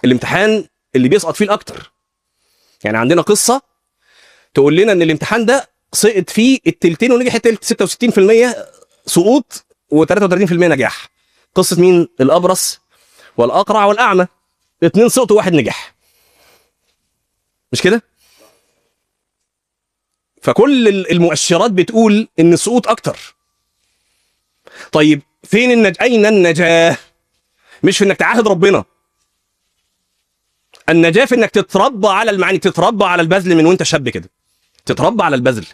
الامتحان اللي بيسقط فيه الاكتر. يعني عندنا قصه تقول لنا ان الامتحان ده سقط فيه التلتين ونجح التلت، 66% سقوط و33% نجاح. قصه مين؟ الابرص والاقرع والاعمى، 2 سقطوا وواحد نجح. مش كده؟ فكل المؤشرات بتقول ان السقوط اكتر. طيب فين اين النجاه؟ مش في انك تعاهد ربنا، النجاه في انك تتربى على المعاني، تتربى على البذل من وانت شاب كده، تتربى على البذل،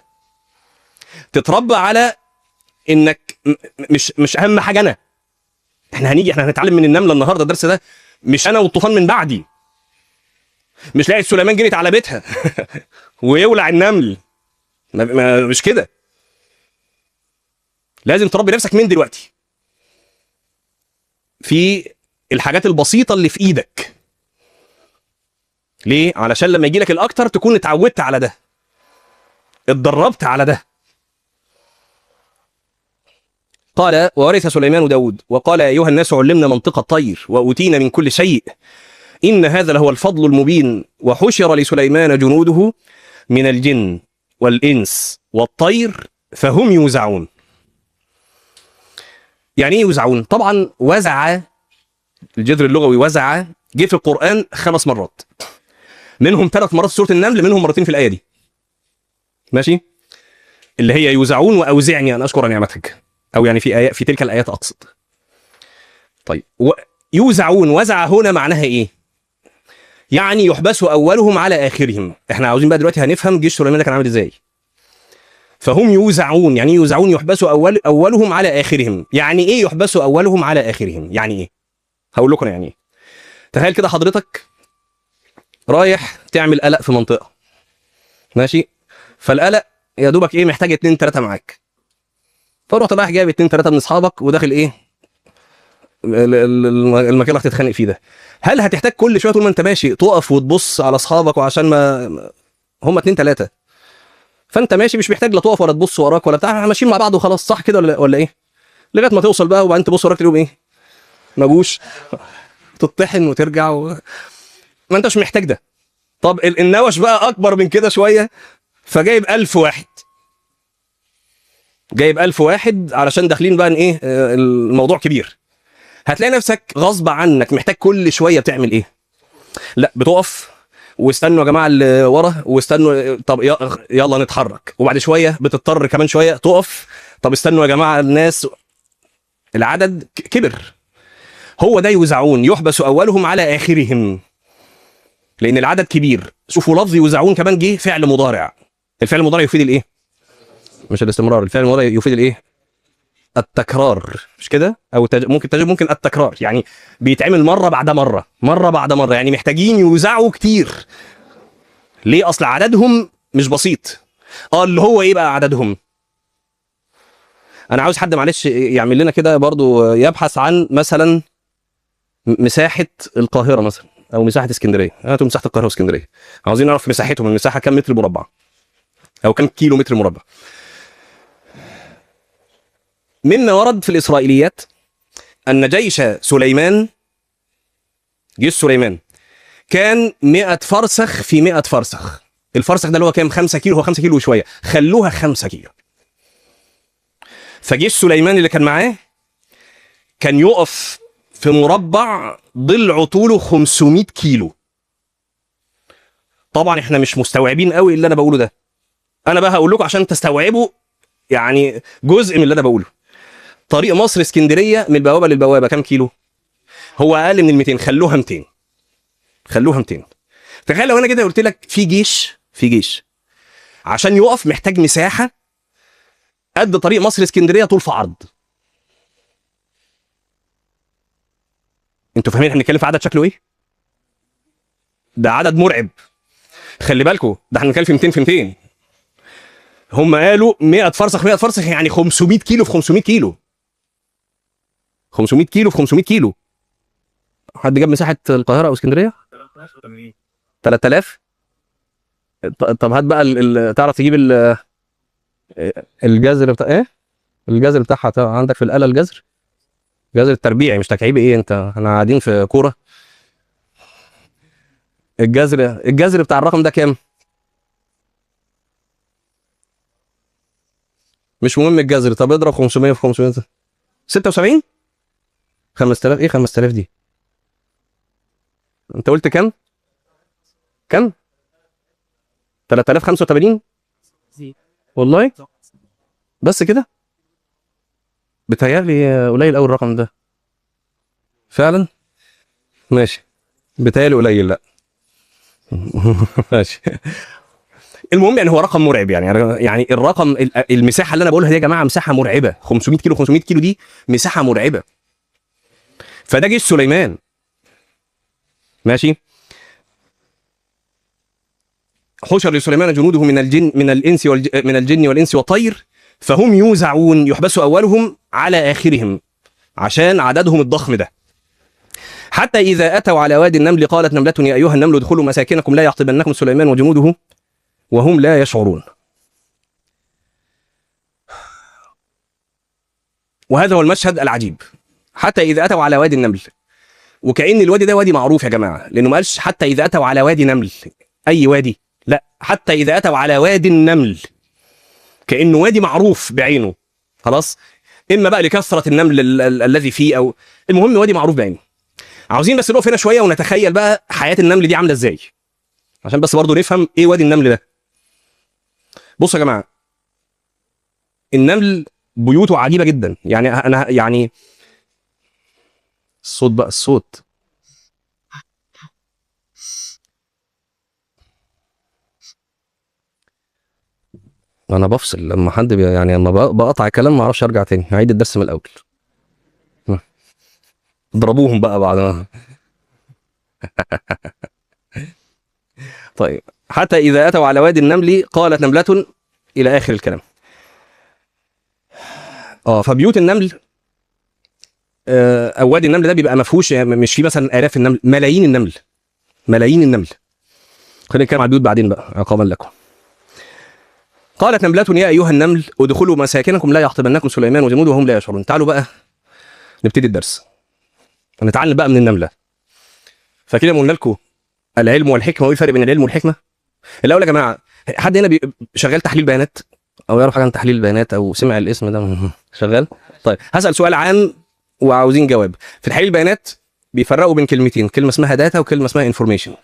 تتربى على انك مش اهم حاجه انا. احنا هنتعلم من النمله النهارده الدرس ده، مش انا والطوفان من بعدي. مش لاقي سليمان جريت على بيتها ويولع النمل، مش كده. لازم تربي نفسك من دلوقتي في الحاجات البسيطه اللي في ايدك. ليه؟ علشان لما يجي لك الاكتر تكون اتعودت على ده، اتدربت على ده. قال وورث سليمان داود وقال يا أيها الناس علمنا منطق الطير وأوتينا من كل شيء إن هذا لهو الفضل المبين وحشر لسليمان جنوده من الجن والإنس والطير فهم يوزعون. يعني إيه يوزعون؟ طبعا وزع، الجذر اللغوي وزع جه في القرآن 5 مرات، منهم 3 مرات في سورة النمل، منهم مرتين في الآية دي. ماشي؟ اللي هي يوزعون وأوزعني أن أشكر نعمتك، أو يعني في تلك الآيات أقصد. طيب يوزعون، وزع هنا معناها إيه؟ يعني يحبس أولهم على آخرهم. إحنا عاوزين بقى دلوقتي هنفهم جيش سليمان ده كان عامل إزاي. فهم يوزعون، يعني يوزعون يحبسوا أولهم على آخرهم. يعني إيه يحبسوا أولهم على آخرهم؟ يعني إيه؟ هقول لكم يعني إيه. تخيل كده حضرتك رايح تعمل قلق في منطقة، ماشي؟ فالقلق يا دوبك إيه، محتاج 2 3 معاك. فرحت رايح جايب 2 3 من أصحابك وداخل إيه؟ المكان اللي هتتخانق فيه ده. هل هتحتاج كل شويه طول ما انت ماشي تقف وتبص على اصحابك وعشان ما هم 2 3؟ فانت ماشي مش محتاج لا تقف ولا تبص وراك ولا بتاع، احنا ماشيين مع بعض وخلاص، صح كده ولا ايه؟ لغايه ما توصل بقى وبعدين تبص وراك تلاقيهم ايه؟ ما جوش، تطحن وترجع ما انتش محتاج ده. طب النوش بقى اكبر من كده شويه، فجايب 1000 واحد، جايب 1000 واحد علشان داخلين بقى ايه، الموضوع كبير. هتلاقي نفسك غصب عنك محتاج كل شويه بتعمل ايه؟ لا بتقف واستنوا يا جماعه اللي ورا، واستنوا طب يلا نتحرك، وبعد شويه بتضطر كمان شويه تقف، طب استنوا يا جماعه الناس، العدد كبر. هو ده يوزعون، يحبس اولهم على اخرهم، لان العدد كبير. شوفوا لفظ يوزعون كمان جه فعل مضارع. الفعل المضارع يفيد الايه؟ مش الاستمرار، الفعل المضارع يفيد الايه؟ التكرار، مش كده؟ او ممكن التكرار، يعني بيتعمل مره بعد مره، مره بعد مره، يعني محتاجين يوزعوا كتير. ليه؟ اصل عددهم مش بسيط. اللي هو ايه بقى عددهم؟ انا عاوز حد معلش يعمل لنا كده برضو، يبحث عن مثلا مساحه القاهره مثلا او مساحه اسكندريه. هاتوا مساحه القاهره واسكندريه، عاوزين نعرف مساحتهم، المساحه كام متر مربع او كام كيلو متر مربع. مما ورد في الإسرائيليات أن جيش سليمان، جيش سليمان كان 100 فرسخ في 100 فرسخ. الفرسخ ده اللي هو كام؟ 5 كيلو، هو 5 كيلو وشوية، خلوها 5 كيلو. فجيش سليمان اللي كان معاه كان يقف في مربع ضلعه طوله 500 كيلو. طبعا احنا مش مستوعبين قوي اللي انا بقوله ده، انا بقى هقول لكم عشان تستوعبوا يعني جزء من اللي انا بقوله. طريق مصر اسكندريه من البوابه للبوابه كام كيلو؟ هو اقل من ال 200، خلوها 200، خلوها 200. تخيل لو انا كده قلت لك في جيش عشان يقف محتاج مساحه قد طريق مصر اسكندريه طول في عرض. انتوا فاهمين احنا بنتكلم في عدد شكله ايه؟ ده عدد مرعب. خلي بالكم ده احنا بنتكلم في 200 في 200. هم قالوا 100 فرسخ 100 فرسخ، يعني 500 كيلو في 500 كيلو، 500 كيلو في 500 كيلو. حد جاب مساحه القاهره او اسكندريه؟ 3000. طب هات بقى تعرف تجيب الجذر بتاع ايه؟ الجذر بتاعها عندك في الآلة، الجذر التربيعي مش تكعيبي. ايه انت، احنا قاعدين في كوره. الجذر بتاع الرقم ده كام؟ مش مهم الجذر. طب اضرب 500 في 500 76. 5000 ايه 5000 دي؟ انت قلت كام؟ كام؟ 3085 والله. بس كده بتهيألي قليل قوي الرقم ده فعلا. ماشي، بتهيألي قليل. لا ماشي. المهم يعني هو رقم مرعب يعني الرقم المساحه اللي انا بقولها دي يا جماعه مساحه مرعبه. 500 كيلو 500 كيلو دي مساحه مرعبه. فده جيش سليمان. ماشي. حشر لسليمان جنوده من الجن والانس والطير فهم يوزعون يحبس اولهم على اخرهم عشان عددهم الضخم ده. حتى اذا اتوا على وادي النمل قالت نملة يا ايها النمل ادخلوا مساكنكم لا يحطمنكم سليمان وجنوده وهم لا يشعرون. وهذا هو المشهد العجيب. حتى اذا اتوا على وادي النمل، وكأن الوادي ده وادي معروف يا جماعه، لانه ما قالش حتى اذا اتوا على وادي نمل اي وادي، لا حتى اذا اتوا على وادي النمل كانه وادي معروف بعينه. خلاص، اما بقى لكثره النمل الذي فيه او المهم وادي معروف بعينه. عاوزين بس نقف هنا شويه ونتخيل بقى حياه النمل دي عامله ازاي، عشان بس برضه نفهم ايه وادي النمل ده. بصوا يا جماعه، النمل بيوته عجيبه جدا. يعني انا يعني الصوت بقى الصوت انا بفصل لما حد يعني لما بقطع كلام ما اعرفش ارجع تاني، هعيد الدرس من الاول. اضربوهم بقى بعد ما طيب. حتى اذا اتوا على وادي النمل قالت نملة الى اخر الكلام. فبيوت النمل او وادي النمل ده بيبقى ما فيهوش، مش فيه مثلا الاف النمل، ملايين النمل. ملايين النمل. خلينا نتكلم على البيوت بعدين بقى عقابا لكم. قالت نملة يا ايها النمل ادخلوا مساكنكم لا يحطمنكم سليمان وجنوده وهم لا يشعرون. تعالوا بقى نبتدي الدرس، نتعلم بقى من النمله. فكده قلنا لكم العلم والحكمه، وايه الفرق بين العلم والحكمه؟ الاول يا جماعه، حد هنا شغال تحليل بيانات او يعرف حاجه عن تحليل البيانات او سمع الاسم ده شغال؟ طيب هسال سؤال عام وعاوزين جواب. في تحليل البيانات بيفرقوا بين كلمتين، كلمه اسمها داتا وكلمه اسمها انفورميشن.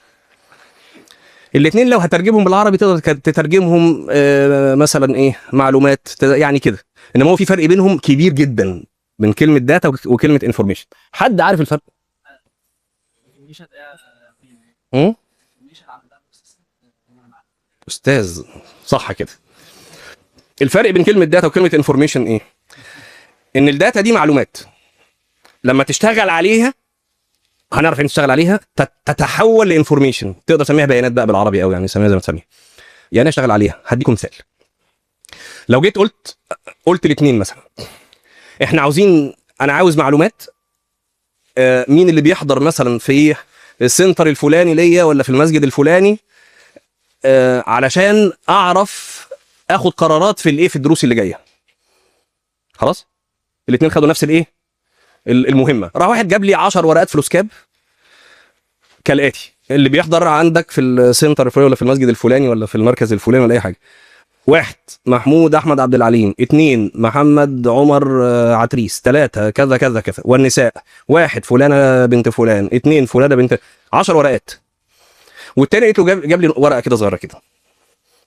الاثنين لو هترجمهم بالعربي تقدر تترجمهم مثلا ايه، معلومات يعني كده. انما هو في فرق بينهم كبير جدا بين كلمه داتا وكلمه انفورميشن. حد عارف الفرق؟ استاذ صح كده. الفرق بين كلمه داتا وكلمه انفورميشن ايه؟ ان الداتا دي معلومات لما تشتغل عليها، هنعرف ان تشتغل عليها تتحول لانفورميشن. تقدر تسميها بيانات بقى بالعربي، او يعني سميها زي ما تسميها. يعني اشتغل عليها. هديكم مثال. لو جيت قلت الاثنين مثلا، احنا انا عاوز معلومات مين اللي بيحضر مثلا في السنتر الفلاني ليا ولا في المسجد الفلاني، علشان اعرف اخد قرارات في الدروس اللي جايه. خلاص، الاثنين خدوا نفس المهمه. راح واحد جاب لي 10 ورقات فلوس كاب كالاتي: اللي بيحضر عندك في السنتر الفلاني ولا في المسجد الفلاني ولا في المركز الفلاني ولا اي حاجه. 1 محمود احمد عبد العليم. 2 محمد عمر عتريس. 3 كذا كذا كذا. والنساء: 1 فلانه بنت فلان. 2 فلانه بنت. 10 ورقات. والتاني لقيته جاب لي ورقه كده صغيره كده.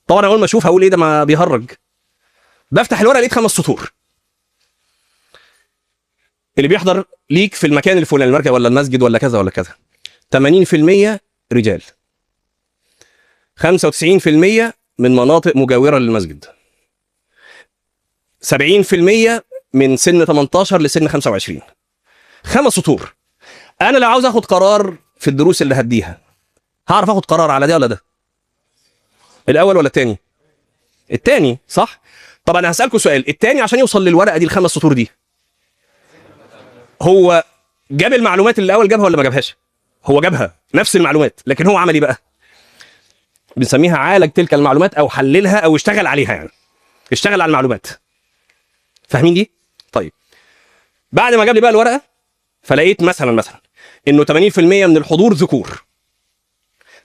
طبعا اول ما اشوف هقول ايه ده، ما بيهرج. بفتح الورقه لقيت 5 سطور: اللي بيحضر ليك في المكان الفلاني، المركز ولا المسجد ولا كذا ولا كذا، 80% رجال، 95% من مناطق مجاوره للمسجد، 70% من سن 18 لسن 25. 5 سطور. انا لو عاوز اخد قرار في الدروس اللي هديها، هعرف اخد قرار على ده ولا ده؟ الاول ولا الثاني؟ الثاني صح. طب انا هسالكم سؤال: الثاني عشان يوصل للورقه دي ال5 سطور دي، هو جاب المعلومات اللي الاول جابها ولا ما جابهاش؟ هو جابها نفس المعلومات، لكن هو عمل ايه بقى؟ بنسميها عالج تلك المعلومات او حللها او اشتغل عليها. يعني اشتغل على المعلومات. فاهمين دي؟ طيب بعد ما جاب لي بقى الورقه، فلقيت مثلا انه 80% من الحضور ذكور،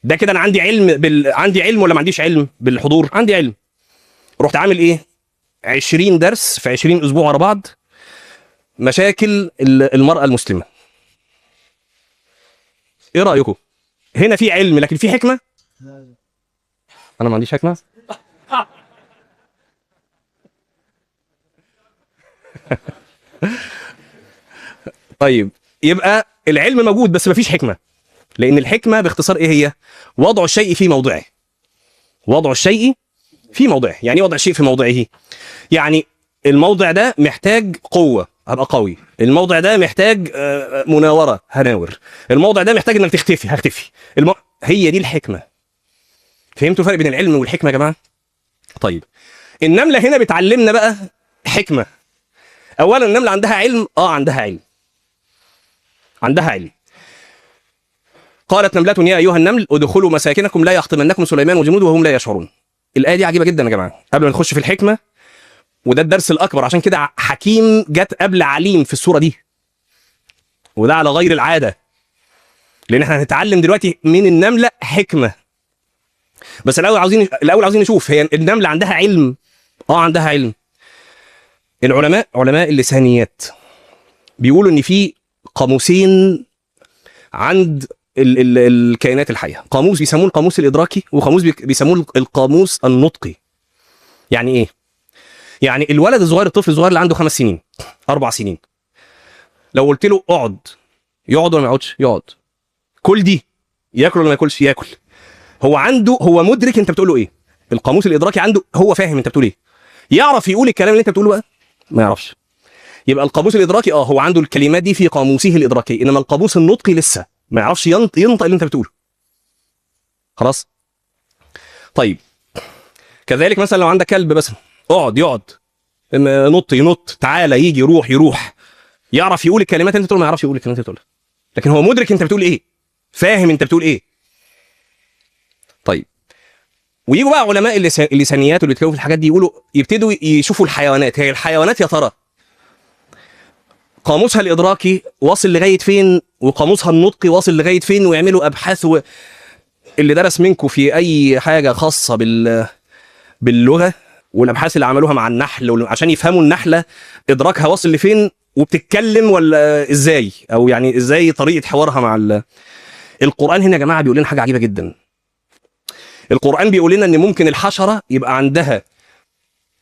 ده كده انا عندي علم عندي علم ولا ما عنديش علم بالحضور؟ عندي علم. رحت عامل ايه؟ 20 درس في 20 اسبوع ورا بعض، مشاكل المرأة المسلمة. ايه رأيكم؟ هنا في علم لكن في حكمة؟ انا ما عنديش حكمة. طيب يبقى العلم موجود بس مفيش حكمة، لأن الحكمة باختصار إيه هي؟ وضع الشيء في موضعه. وضع الشيء في موضعه، يعني إيه وضع الشيء في موضعه؟ يعني الموضع ده محتاج قوة، هبقى قوي. الموضع ده محتاج مناورة، هناور. الموضع ده محتاج إنك تختفي، هختفي. هي دي الحكمة. فهمتوا الفرق بين العلم والحكمة يا جماعة؟ طيب النملة هنا بتعلمنا بقى حكمة. أولا النملة عندها علم، عندها علم. عندها علم. قالت نملة يا أيها النمل ادخلوا مساكنكم لا يحطمنكم سليمان وجنوده وهم لا يشعرون. الآية دي عجيبة جدا يا جماعة. قبل ما نخش في الحكمة، وده الدرس الأكبر، عشان كده حكيم جت قبل عليم في السورة دي، وده على غير العادة، لأن احنا هنتعلم دلوقتي من النملة حكمة. بس الأول عاوزين نشوف هي النملة عندها علم. عندها علم. العلماء، علماء اللسانيات، بيقولوا إن في قاموسين عند الكائنات الحيه. قاموس بيسموه القاموس الادراكي، وقاموس بيسموه القاموس النطقي. يعني ايه؟ يعني الولد الصغير، الطفل الصغير اللي عنده 5 سنين 4 سنين، لو قلت له اقعد، يقعد ولا ما يقعدش؟ يقعد. كل دي، ياكل ولا ما ياكلش؟ ياكل. هو مدرك انت بتقول له ايه. القاموس الادراكي عنده، هو فاهم انت بتقول ايه. يعرف يقول الكلام اللي انت بتقوله بقى؟ ما يعرفش. يبقى القاموس الادراكي هو عنده الكلمات دي في قاموسه الادراكي، انما القاموس النطقي لسه ما يعرفش ينطق اللي انت بتقوله. خلاص؟ طيب كذلك مثلا لو عندك كلب مثلا، اقعد يقعد، نط ينط، تعالى يجي، يروح. يعرف يقول الكلمات اللي انت بتقولها؟ ما يعرفش يقول الكلمات اللي انت بتقولها، لكن هو مدرك انت بتقول ايه، فاهم انت بتقول ايه. طيب ويجوا بقى علماء اللسانيات اللي بيتكلموا في الحاجات دي، يبتدوا يشوفوا الحيوانات. هي الحيوانات يا ترى قاموسها الادراكي واصل لغايه فين، وقاموسها النطقي واصل لغايه فين، ويعملوا ابحاث. اللي درس منكم في اي حاجه خاصه باللغه، والابحاث اللي عملوها مع النحل عشان يفهموا النحله ادراكها واصل لفين وبتتكلم ولا ازاي، او يعني ازاي طريقه حوارها مع القران هنا يا جماعه بيقول لنا حاجه عجيبه جدا. القران بيقول لنا ان ممكن الحشره يبقى عندها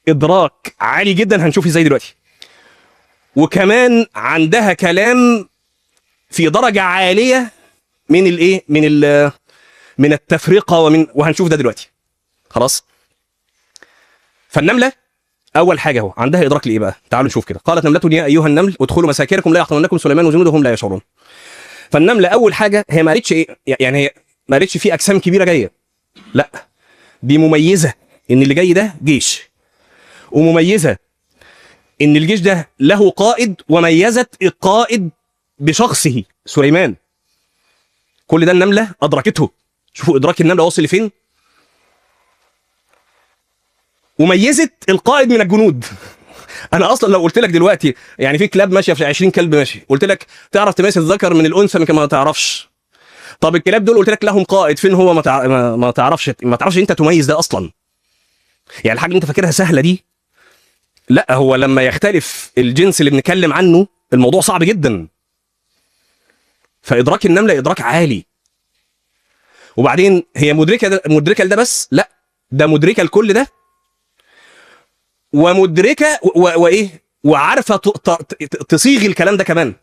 ادراك عالي جدا، هنشوف ازاي دلوقتي، وكمان عندها كلام في درجه عاليه من الايه، من التفرقه، وهنشوف ده دلوقتي. خلاص؟ فالنمله اول حاجه هو عندها ادراك لايه بقى؟ تعالوا نشوف كده. قالت نمله يا ايها النمل ادخلوا مساكنكم لا يحطمنكم سليمان وجنوده وهم لا يشعرون. فالنمله اول حاجه هي ما قالتش ايه، يعني هي ما قالتش في اجسام كبيره جايه، لا، دي مميزه ان اللي جاي ده جيش، ومميزه ان الجيش ده له قائد، وميزت القائد بشخصه سليمان. كل ده النمله ادركته. شوفوا ادراك النمله واصل لفين. وميزت القائد من الجنود. انا اصلا لو قلت لك دلوقتي يعني في كلاب ماشيه، في 20 كلب ماشي، قلت لك تعرف تميز الذكر من الانثى؟ ما تعرفش. طب الكلاب دول قلت لك لهم قائد، فين هو؟ ما تعرفش انت تميز ده اصلا. يعني الحاجه اللي انت فاكرها سهله دي، لا، هو لما يختلف الجنس اللي بنتكلم عنه الموضوع صعب جدا. فادراك النمله ادراك عالي. وبعدين هي مدركه لده بس؟ لا، ده مدركه لكل ده، ومدركه وايه، وعارفه تصيغ الكلام ده كمان.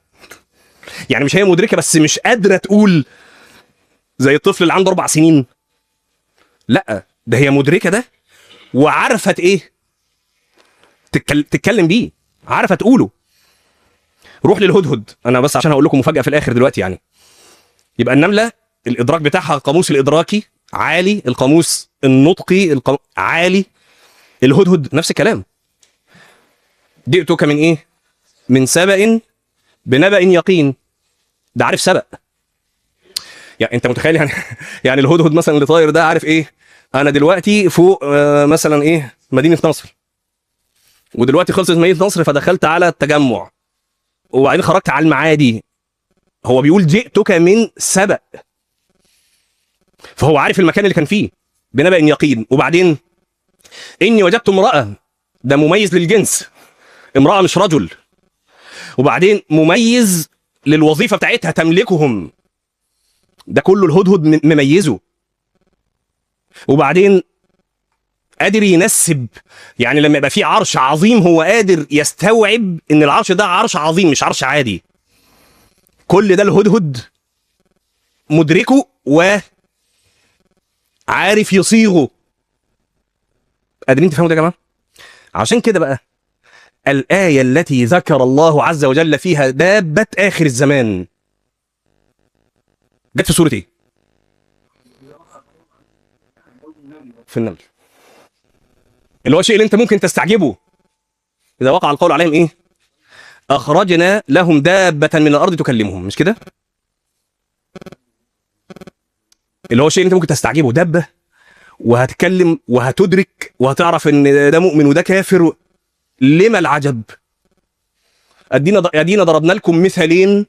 يعني مش هي مدركه بس مش قادره تقول زي الطفل اللي عنده 4 سنين، لا، ده هي مدركه ده وعارفه ايه تتكلم بيه، عارفه تقوله. روح للهدهد، انا بس عشان هقول لكم مفاجاه في الاخر دلوقتي يعني. يبقى النمله الادراك بتاعها القاموس الادراكي عالي، القاموس النطقي عالي. الهدهد نفس الكلام. جئتك من ايه؟ من سبأ بنبأ يقين. ده عارف سبأ. يعني انت متخيل يعني الهدهد مثلا اللي طاير ده عارف ايه؟ انا دلوقتي فوق مثلا ايه، مدينه نصر، ودلوقتي خلصت مدينه نصر فدخلت على التجمع، وبعدين خرجت على المعادي. هو بيقول جئتك من سبأ. فهو عارف المكان اللي كان فيه بنبأ يقين. وبعدين اني وجدت امرأة، ده مميز للجنس، امرأة مش رجل، وبعدين مميز للوظيفة بتاعتها تملكهم، ده كله الهدهد مميزه. وبعدين قادر ينسب، يعني لما يبقى في عرش عظيم هو قادر يستوعب ان العرش ده عرش عظيم مش عرش عادي. كل ده الهدهد مدركه وعارف يصيغه. قادرين تفهموا ده يا جماعه؟ عشان كده بقى الآية التي ذكر الله عز وجل فيها دابة آخر الزمان جت في سورة ايه؟ في النمل، اللي هو شيء اللي انت ممكن تستعجبه. اذا وقع القول عليهم ايه؟ اخرجنا لهم دابة من الارض تكلمهم، مش كده؟ اللي هو شيء اللي انت ممكن تستعجبه، دابة وهتكلم وهتدرك وهتعرف ان ده مؤمن وده كافر. لما العجب؟ ادينا ضربنا لكم مثالين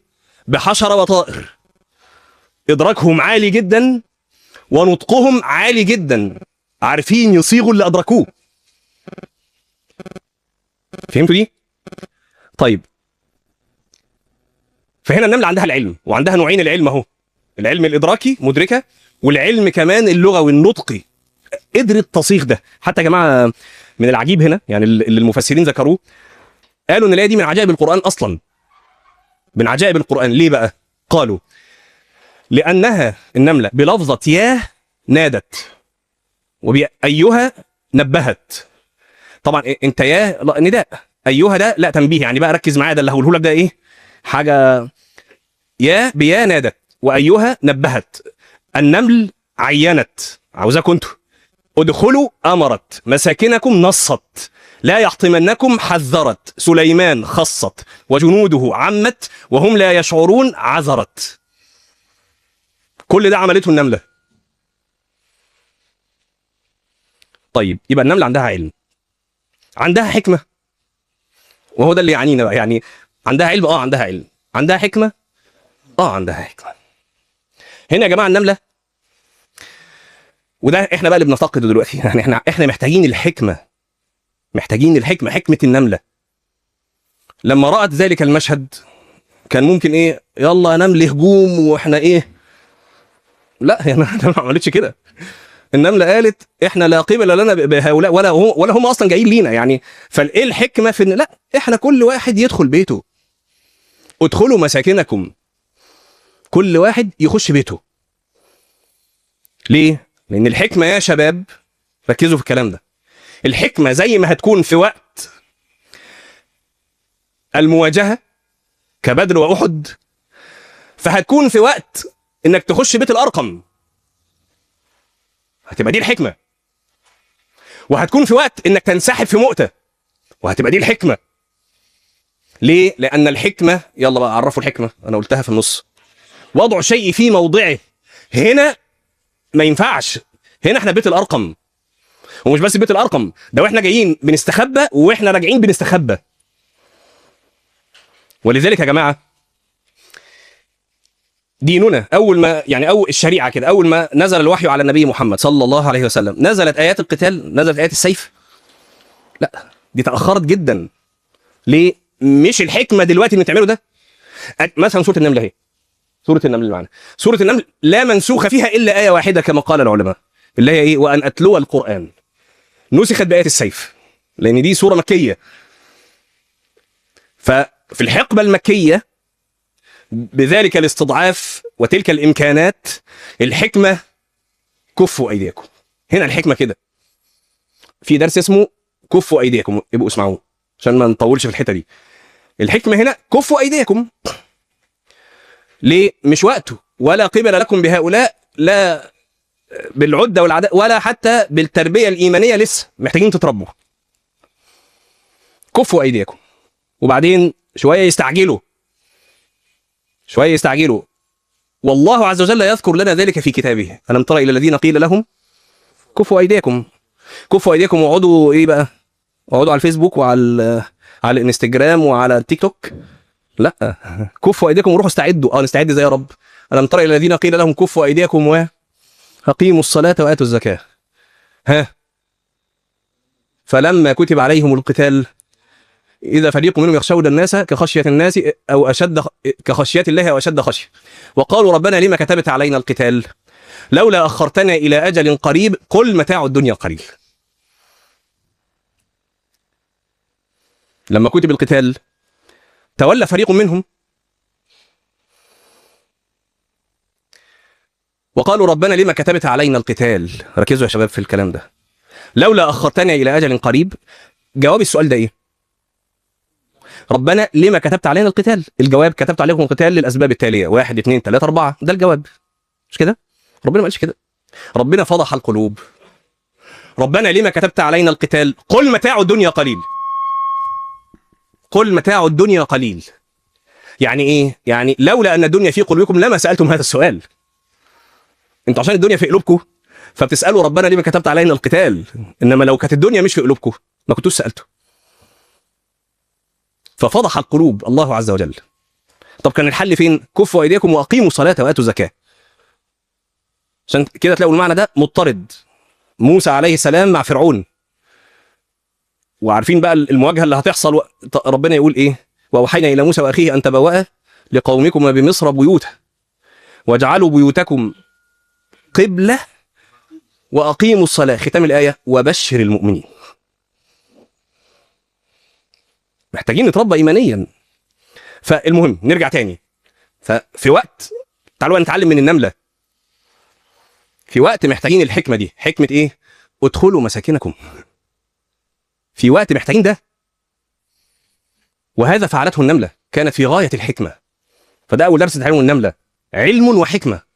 بحشرة وطائر، ادراكهم عالي جدا ونطقهم عالي جدا، عارفين يصيغوا اللي ادركوه. فهمتوا دي؟ طيب، فهنا النملة عندها العلم، وعندها نوعين العلم اهو، العلم الادراكي مدركه، والعلم كمان اللغوي النطقي قدرت تصيغ ده. حتى يا جماعه من العجيب هنا، يعني اللي المفسرين ذكروه، قالوا ان الايه دي من عجائب القران اصلا، من عجائب القران. ليه بقى؟ قالوا لانها النمله بلفظه ياه نادت، وبأيها نبهت. طبعا انت يا نداء، ايها ده لا تنبيه، يعني بقى ركز معايا، ده اللي هقوله لك ده ايه؟ حاجه. يا بيا نادت وايها نبهت. النمل عينت، عاوزاكم انتوا ادخلوا امرت، مساكنكم نصت، لا يحطمنكم حذرت، سليمان خصت، وجنوده عمت، وهم لا يشعرون عذرت. كل ده عملته النمله. طيب يبقى النمله عندها علم، عندها حكمه، وهو ده اللي يعنينا بقى. يعني عندها علم، عندها علم، عندها حكمه، عندها حكمه. هنا يا جماعه النمله، وده احنا بقى اللي بنفتقده دلوقتي، يعني احنا محتاجين الحكمه، حكمه النمله. لما رأت ذلك المشهد كان ممكن ايه؟ يلا نمل هجوم واحنا ايه؟ لا، هي ما عملتش كده. النمله قالت احنا لا قبل لنا بهؤلاء ولا هم اصلا جايين لينا، يعني فايه الحكمه في ان لا، احنا كل واحد يدخل بيته، ادخلوا مساكنكم، كل واحد يخش بيته. ليه؟ لان الحكمه يا شباب، ركزوا في الكلام ده، الحكمه زي ما هتكون في وقت المواجهه كبدر واحد، فهتكون في وقت انك تخش بيت الارقم، هتبقى دي الحكمه. وهتكون في وقت انك تنسحب في مؤتة، وهتبقى دي الحكمه. ليه؟ لان الحكمه، يلا بقى عرفوا الحكمه، انا قلتها في النص، وضع شيء في موضعه. هنا ما ينفعش، هنا احنا بيت الارقم، ومش بس بيت الارقم ده، واحنا جايين بنستخبى واحنا راجعين بنستخبى. ولذلك يا جماعه ديننا اول ما، يعني اول الشريعه كده، اول ما نزل الوحي على النبي محمد صلى الله عليه وسلم، نزلت ايات القتال، نزلت ايات السيف؟ لا، دي تاخرت جدا. ليه؟ مش الحكمه دلوقتي اللي بتعمله ده. مثلا سوره النمل اهي، سوره النمل اللي معانا، سوره النمل لا منسوخ فيها الا ايه واحده كما قال العلماء، اللي هي ايه؟ وان اتلو القران. نسخت بايات السيف لان دي سوره مكيه. ففي الحقبه المكيه بذلك الاستضعاف وتلك الامكانات، الحكمه كفوا ايديكم. هنا الحكمه كده، في درس اسمه كفوا ايديكم، ابقوا اسمعوه عشان ما نطولش في الحته دي. الحكمه هنا كفوا ايديكم. ليه؟ مش وقته، ولا قبل لكم بهؤلاء، لا بالعده والعداء ولا حتى بالتربيه الايمانيه، لسه محتاجين تتربوا. كفوا ايديكم. وبعدين شويه يستعجلوا، والله عز وجل يذكر لنا ذلك في كتابه. ألم تر إلى الذين قيل لهم كفوا أيديكم، واقعدوا إيه بقى؟ اقعدوا على الفيسبوك وعلى الانستجرام وعلى التيك توك؟ لا، كفوا أيديكم وروحوا استعدوا. نستعد ازاي يا رب؟ ألم تر إلى الذين قيل لهم كفوا أيديكم أقيموا الصلاة وآتوا الزكاة. ها، فلما كتب عليهم القتال إذا فريق منهم يخشون الناس كخشية الناس أو أشد كخشية الله أو أشد خشية، وقالوا ربنا لما كتبت علينا القتال لولا أخرتنا إلى أجل قريب قل متاع الدنيا قليل. لما كتب القتال تولى فريق منهم وقالوا ربنا لما كتبت علينا القتال. ركزوا يا شباب في الكلام ده. لولا أخرتنا إلى أجل قريب، جواب السؤال ده إيه؟ ربنا لما كتبت علينا القتال؟ الجواب كتبت عليكم القتال للأسباب التالية 1 2 3 4. ده الجواب، مش كده؟ ربنا ما قالش كده. ربنا فضح القلوب. ربنا لما كتبت علينا القتال قل متاع الدنيا قليل. قل متاع الدنيا قليل يعني ايه؟ يعني لولا ان الدنيا في قلوبكم لما سالتم هذا السؤال. انتوا عشان الدنيا في قلوبكم فبتسالوا ربنا لما كتبت علينا القتال، انما لو كانت الدنيا مش في قلوبكم ما كنتوش سالتوا. ففضح القلوب الله عز وجل. طب كان الحل فين؟ كفوا ايديكم واقيموا الصلاه واتوا الزكاه. عشان كده تلاقوا المعنى ده مضطرد. موسى عليه السلام مع فرعون، وعارفين بقى المواجهه اللي هتحصل. ربنا يقول ايه؟ واوحينا الى موسى واخيه ان تبوأ لقومكما بمصر بيوتا واجعلوا بيوتكم قبله واقيموا الصلاه. ختام الايه وبشر المؤمنين. محتاجين نتربى ايمانيا. فالمهم نرجع تاني. ففي وقت، تعالوا بقى نتعلم من النمله. في وقت محتاجين الحكمه دي. حكمه ايه؟ ادخلوا مساكنكم. في وقت محتاجين ده، وهذا فعلته النمله، كانت في غايه الحكمه. فده اول درس نتعلمه من النمله، علم وحكمه.